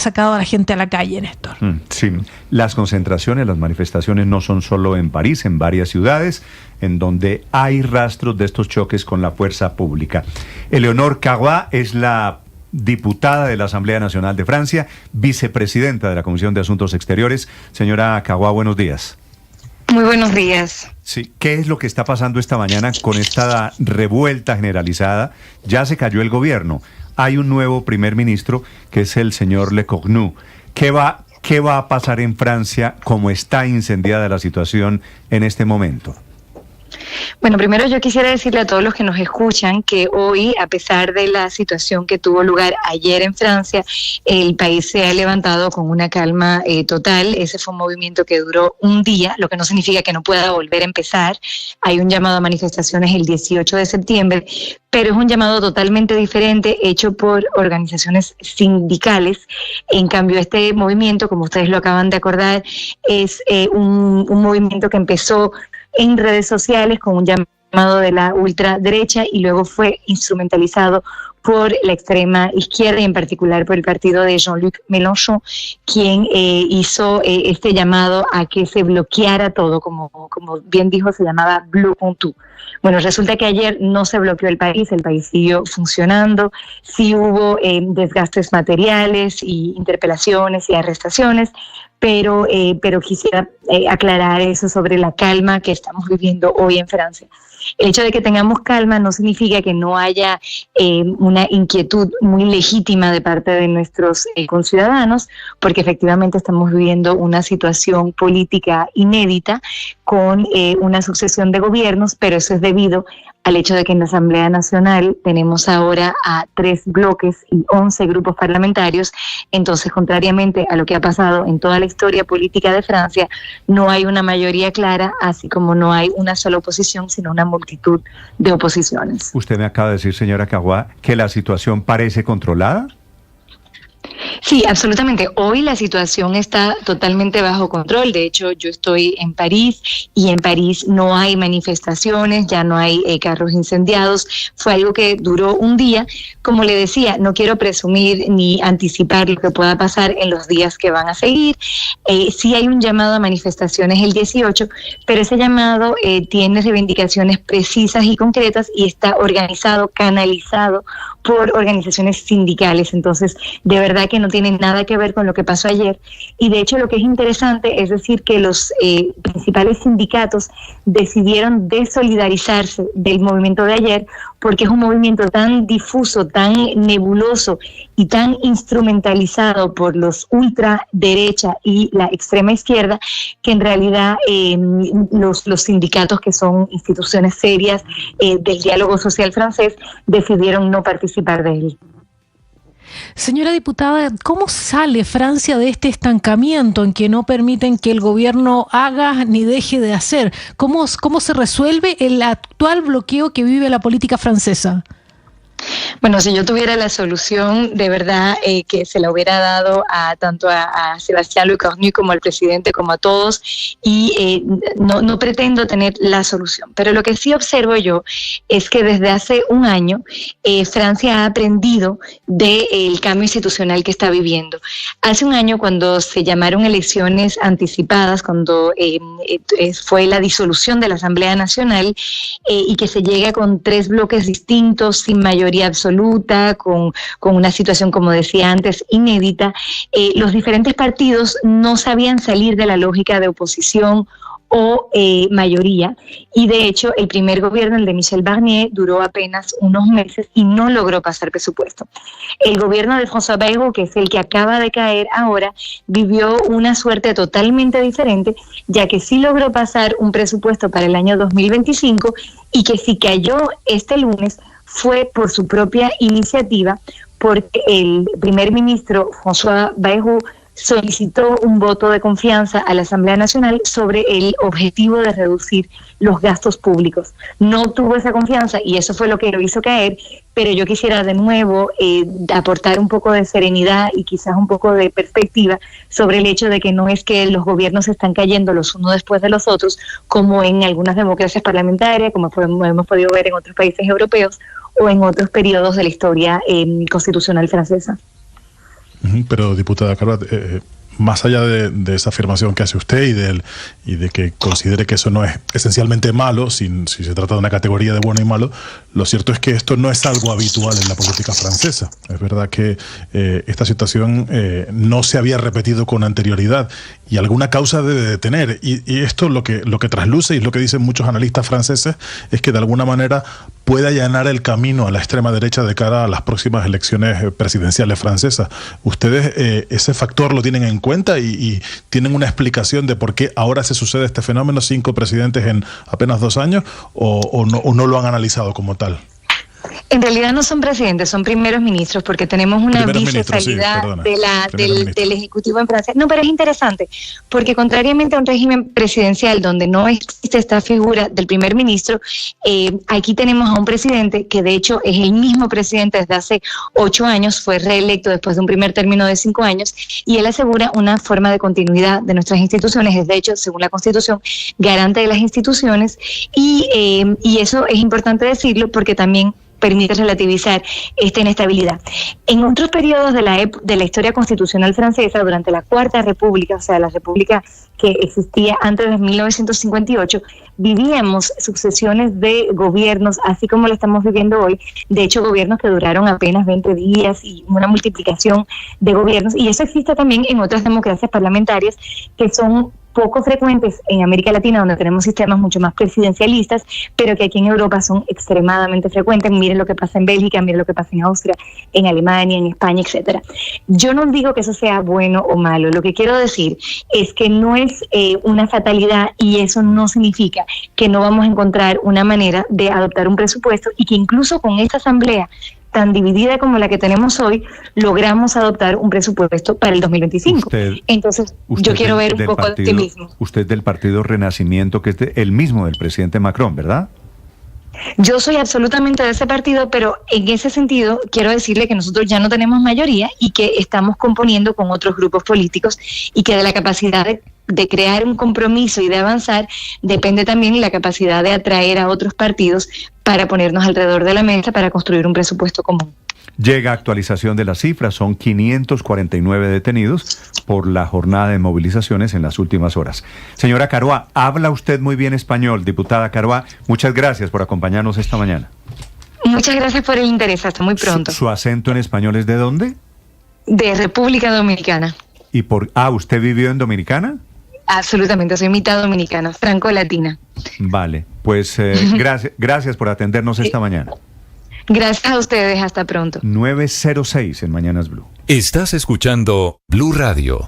sacado a la gente a la calle, Néstor. Sí, las concentraciones, las manifestaciones no son solo en París, en varias ciudades en donde hay rastros de estos choques con la fuerza pública. Eleonore Carrois es la diputada de la Asamblea Nacional de Francia, vicepresidenta de la Comisión de Asuntos Exteriores. Señora Carrois, buenos días. Muy buenos días. Sí, ¿qué es lo que está pasando esta mañana con esta revuelta generalizada? Ya se cayó el gobierno. Hay un nuevo primer ministro que es el señor Lecornu. ¿Qué va a pasar en Francia? ¿Cómo está incendiada la situación en este momento? Bueno, primero yo quisiera decirle a todos los que nos escuchan que hoy, a pesar de la situación que tuvo lugar ayer en Francia, el país se ha levantado con una calma total. Ese fue un movimiento que duró un día, lo que no significa que no pueda volver a empezar. Hay un llamado a manifestaciones el 18 de septiembre, pero es un llamado totalmente diferente, hecho por organizaciones sindicales. En cambio, este movimiento, como ustedes lo acaban de acordar, es un movimiento que empezó en redes sociales con un llamado de la ultraderecha y luego fue instrumentalizado por la extrema izquierda y en particular por el partido de Jean-Luc Mélenchon, quien hizo este llamado a que se bloqueara todo, como bien dijo, se llamaba Bleu on tout. Bueno, resulta que ayer no se bloqueó el país siguió funcionando, sí hubo desgastes materiales y interpelaciones y arrestaciones, pero quisiera aclarar eso sobre la calma que estamos viviendo hoy en Francia. El hecho de que tengamos calma no significa que no haya una inquietud muy legítima de parte de nuestros conciudadanos, porque efectivamente estamos viviendo una situación política inédita con una sucesión de gobiernos, pero eso es debido al hecho de que en la Asamblea Nacional tenemos ahora a 3 bloques y 11 grupos parlamentarios. Entonces, contrariamente a lo que ha pasado en toda la historia política de Francia, no hay una mayoría clara, así como no hay una sola oposición, sino una multitud de oposiciones. Usted me acaba de decir, señora Carrois, que la situación parece controlada. Sí, absolutamente. Hoy la situación está totalmente bajo control. De hecho, yo estoy en París y en París no hay manifestaciones, ya no hay carros incendiados. Fue algo que duró un día. Como le decía, no quiero presumir ni anticipar lo que pueda pasar en los días que van a seguir. Sí hay un llamado a manifestaciones el 18, pero ese llamado tiene reivindicaciones precisas y concretas y está organizado, canalizado por organizaciones sindicales. Entonces, de verdad que no tiene nada que ver con lo que pasó ayer. Y de hecho lo que es interesante es decir que los principales sindicatos decidieron desolidarizarse del movimiento de ayer, porque es un movimiento tan difuso, tan nebuloso y tan instrumentalizado por los ultraderecha y la extrema izquierda, que en realidad los sindicatos, que son instituciones serias del diálogo social francés, decidieron no participar de él. Señora diputada, ¿cómo sale Francia de este estancamiento en que no permiten que el gobierno haga ni deje de hacer? ¿Cómo se resuelve el actual bloqueo que vive la política francesa? Bueno, si yo tuviera la solución, de verdad que se la hubiera dado tanto a Sébastien Lecornu como al presidente, como a todos, y no pretendo tener la solución. Pero lo que sí observo yo es que desde hace un año Francia ha aprendido del cambio institucional que está viviendo. Hace un año, cuando se llamaron elecciones anticipadas, cuando fue la disolución de la Asamblea Nacional y que se llega con 3 bloques distintos, sin mayoría absoluta, con una situación, como decía antes, inédita, los diferentes partidos no sabían salir de la lógica de oposición o mayoría, y de hecho el primer gobierno, el de Michel Barnier, duró apenas unos meses y no logró pasar presupuesto. El gobierno de François Bayrou, que es el que acaba de caer ahora, vivió una suerte totalmente diferente, ya que sí logró pasar un presupuesto para el año 2025 y que si cayó este lunes fue por su propia iniciativa, porque el primer ministro François Bayrou solicitó un voto de confianza a la Asamblea Nacional sobre el objetivo de reducir los gastos públicos. No tuvo esa confianza y eso fue lo que lo hizo caer, pero yo quisiera de nuevo aportar un poco de serenidad y quizás un poco de perspectiva sobre el hecho de que no es que los gobiernos están cayendo los unos después de los otros, como en algunas democracias parlamentarias, como hemos podido ver en otros países europeos o en otros periodos de la historia constitucional francesa. Pero, diputada Carua, más allá de esa afirmación que hace usted y de que considere que eso no es esencialmente malo, si se trata de una categoría de bueno y malo, lo cierto es que esto no es algo habitual en la política francesa. Es verdad que esta situación no se había repetido con anterioridad y alguna causa debe de tener. Y esto lo que trasluce y lo que dicen muchos analistas franceses es que de alguna manera puede allanar el camino a la extrema derecha de cara a las próximas elecciones presidenciales francesas. ¿Ustedes ese factor lo tienen en cuenta y tienen una explicación de por qué ahora se sucede este fenómeno, 5 presidentes en apenas 2 años, o no lo han analizado como tal? En realidad no son presidentes, son primeros ministros, porque tenemos una bicefalidad del Ejecutivo en Francia. No, pero es interesante, porque contrariamente a un régimen presidencial donde no existe esta figura del primer ministro, aquí tenemos a un presidente que de hecho es el mismo presidente desde hace 8 años, fue reelecto después de un primer término de 5 años, y él asegura una forma de continuidad de nuestras instituciones, es de hecho, según la Constitución, garante de las instituciones, y eso es importante decirlo porque también permite relativizar esta inestabilidad. En otros periodos de la historia constitucional francesa, durante la Cuarta República, o sea, la república que existía antes de 1958, vivíamos sucesiones de gobiernos, así como lo estamos viviendo hoy, de hecho gobiernos que duraron apenas 20 días y una multiplicación de gobiernos, y eso existe también en otras democracias parlamentarias que son poco frecuentes en América Latina, donde tenemos sistemas mucho más presidencialistas, pero que aquí en Europa son extremadamente frecuentes. Miren lo que pasa en Bélgica, miren lo que pasa en Austria, en Alemania, en España, etcétera. Yo no digo que eso sea bueno o malo, lo que quiero decir es que no es una fatalidad y eso no significa que no vamos a encontrar una manera de adoptar un presupuesto y que incluso con esta asamblea tan dividida como la que tenemos hoy, logramos adoptar un presupuesto para el 2025. Entonces, yo quiero ver un poco de optimismo. Usted del Partido Renacimiento, que es el mismo del presidente Macron, ¿verdad? Yo soy absolutamente de ese partido, pero en ese sentido quiero decirle que nosotros ya no tenemos mayoría y que estamos componiendo con otros grupos políticos y que de la capacidad de crear un compromiso y de avanzar depende también la capacidad de atraer a otros partidos para ponernos alrededor de la mesa para construir un presupuesto común. Llega actualización de las cifras, son 549 detenidos por la jornada de movilizaciones en las últimas horas. Señora Carua, habla usted muy bien español, diputada Carua, muchas gracias por acompañarnos esta mañana. Muchas gracias por el interés, hasta muy pronto. ¿Su acento en español es de dónde? De República Dominicana. ¿Y usted vivió en Dominicana? Absolutamente, soy mitad dominicana, franco-latina. Vale, pues gracias por atendernos esta mañana. Gracias a ustedes, hasta pronto. 9:06 en Mañanas Blue. Estás escuchando Blue Radio.